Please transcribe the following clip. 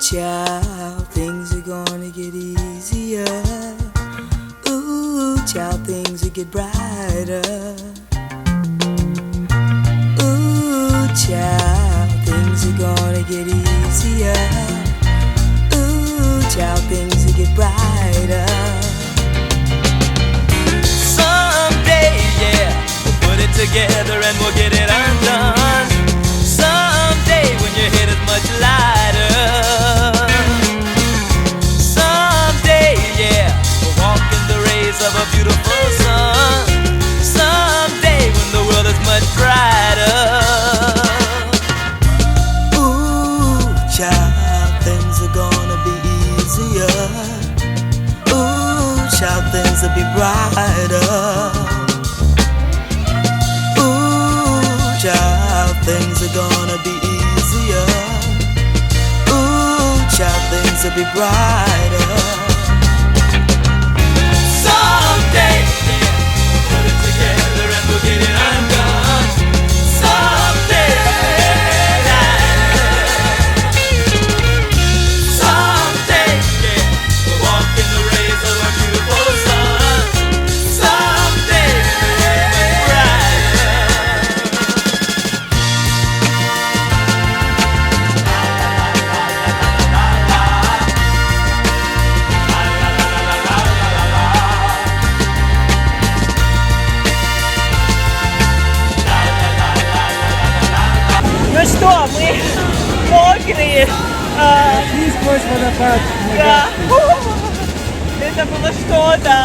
child, things are gonna get easier. Ooh, child, things will get brighter. Ooh, child, things are gonna get easier. Ooh, child, things will get brighter. Someday, yeah, we'll put it together and we'll get it undone. Someday when your head is much lighter. Someday, yeah, we'll walk in the rays of a beautiful sun. Someday when the world is much brighter. Ooh, child, things are gonna be easier. Ooh, child, things will be brighter. Ooh, child, things are gonna be easier. Ooh, child, things will be brighter. Someday, yeah, we'll put it together and we'll get it undone. Someday, someday, yeah, we'll walk in the rays of a beautiful sun. Someday, much brighter. Ну что, мы мокрые. И сквозь водопад. Да. Это было что-то.